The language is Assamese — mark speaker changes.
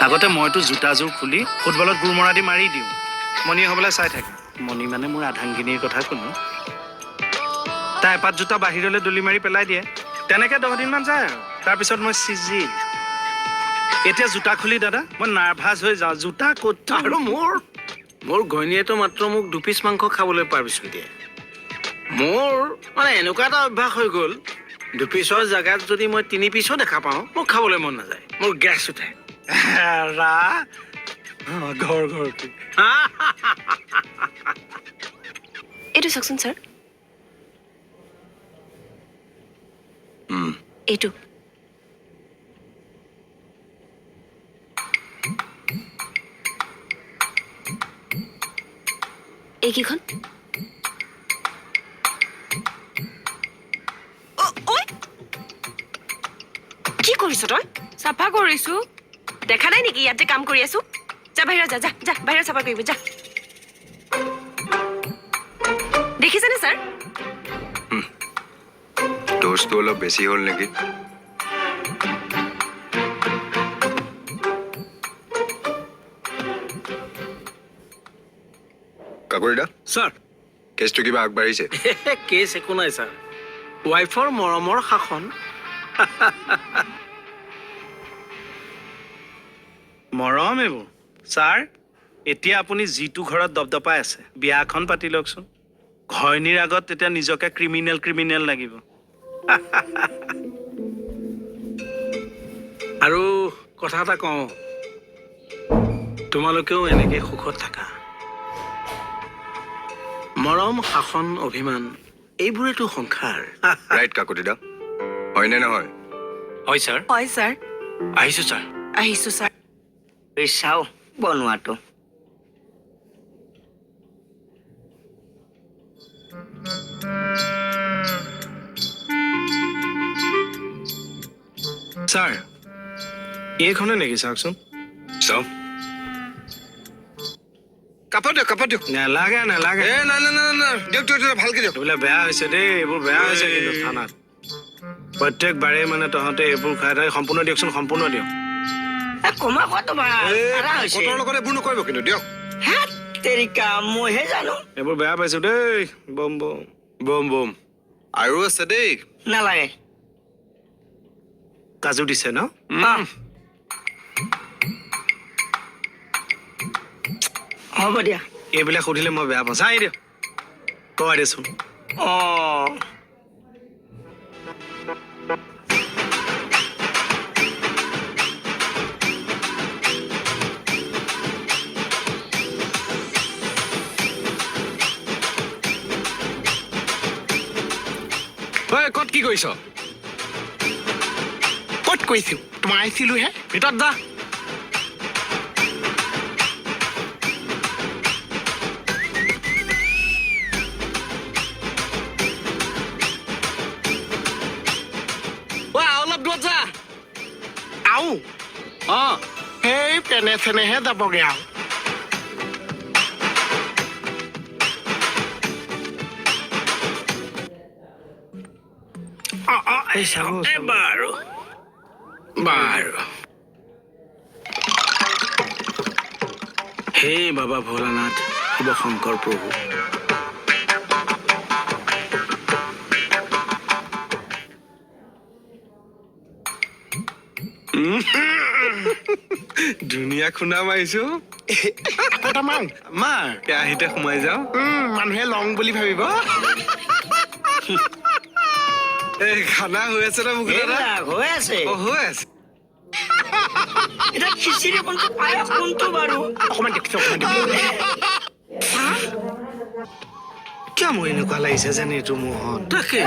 Speaker 1: আগতে মইতো জোতাযোৰ খুলি ফুটবলত গোৰ মৰা দি মাৰি দিওঁ মণি হ'বলৈ চাই থাকে মণি মানে মোৰ আধাংগিনীৰ কথা শুনো তাই এপাত জোতা বাহিৰলৈ দলি মাৰি পেলাই দিয়ে তেনেকে 10 দিনমান যায় আৰু তাৰপিছত মই চিজিল এতিয়া জোতা খুলি দাদা মই নাৰ্ভাছ হৈ যাওঁ জোতা ক'ত
Speaker 2: আৰু মোৰ ঘৈণীয়েতো মাত্ৰ মোক 2 পিচ মাংস খাবলৈ পাৰমিশ্যন দিয়ে মোৰ মানে এনেকুৱা এটা অভ্যাস হৈ গ'ল 2 পিচৰ জেগাত যদি মই 3 পিচো দেখা পাওঁ মোক খাবলৈ মন নাযায় মোৰ গেছ উঠে
Speaker 1: ৰা ঘৰ
Speaker 3: এইটো চাওকচোন ছাৰ এইটো এইকেইখন কি কৰিছ তই
Speaker 4: চাফা কৰিছো
Speaker 3: দেখা নাই নেকি ইয়াতে কাম কৰি আছো যা বাহিৰত যা যা যা বাহিৰত চাফা কৰিব যা দেখিছেনে ছাৰ
Speaker 5: ড'জটো অলপ বেছি হ'ল নেকি কাকৰিদা
Speaker 2: ছাৰ
Speaker 5: কেছটো কিবা আগবাঢ়িছে
Speaker 2: কেছ একো নাই ছাৰ ৱাইফৰ মৰমৰ শাসন
Speaker 1: মৰম এইবোৰ ছাৰ এতিয়া আপুনি যিটো ঘৰত দপদপাই আছে বিয়াখন পাতি লওকচোন ঘৈণীৰ আগত তেতিয়া নিজকে ক্ৰিমিনেল লাগিব
Speaker 2: আৰু কথা এটা কওঁ তোমালোকেও এনেকে সুখত থাকা মৰম শাসন অভিমান এইবোৰেতো সংসাৰ
Speaker 5: ৰাইট কাকতিদা হয়নে নহয়
Speaker 2: হয় ছাৰ
Speaker 3: হয় ছাৰ
Speaker 2: আহিছো ছাৰ
Speaker 3: আহিছো ছাৰ
Speaker 6: চাও বনোৱাটো
Speaker 1: ছাৰ এইখনে নেকি চাওকচোন
Speaker 5: চাওঁ কাপত দিয়ক
Speaker 1: নালাগে
Speaker 5: দিয়ক ভালকে দিয়ক
Speaker 1: এইবিলাক বেয়া হৈছে দেই এইবোৰ বেয়া হৈছে কিন্তু থানাত প্ৰত্যেকবাৰে মানে তহঁতে এইবোৰ খাই থাকি সম্পূৰ্ণ দিয়কচোন সম্পূৰ্ণ দিয়ক
Speaker 6: কমা খোৱাটো
Speaker 5: কটৰ লগত এইবোৰ নকৰিব কিন্তু দিয়ক
Speaker 6: তেৰিকা মইহে জানো
Speaker 1: এইবোৰ বেয়া পাইছো দেই বম
Speaker 5: বম আৰু আছে দেই
Speaker 6: নালাগে
Speaker 1: কাজু দিছে ন
Speaker 6: হ'ব দিয়া
Speaker 1: এইবিলাক সুধিলে মই বেয়া পাওঁ চাই দিয়ক কয় দেচোন
Speaker 2: ক'ত কি কৰিছ
Speaker 7: ক'ত কৈছো তোমাৰ আহিছিলোহে
Speaker 2: ভিতৰত যা অলপ দূৰত যা
Speaker 7: আও
Speaker 2: অঁ
Speaker 7: সেই পেনে চেনেহে যাবগে আৰু
Speaker 2: বাৰু হে বাবা ভোলানাথ শিৱ শংকৰ প্ৰভু
Speaker 5: ধুনীয়া খুন্দা মাৰিছো
Speaker 7: আকৌ মান
Speaker 5: মাৰ কেৰাহীতে সোমাই যাওঁ
Speaker 7: মানুহে লং বুলি ভাবিব
Speaker 5: এই খানা হৈ আছে ন মোক
Speaker 6: হৈ আছে
Speaker 5: হৈ আছে
Speaker 6: এতিয়া খিচিৰি কোনটো পায়স কোনটো বাৰু
Speaker 7: অকণমান দেখিছো
Speaker 1: কিয় মোৰ এনেকুৱা লাগিছে যেন এইটো মোহন
Speaker 2: তাকে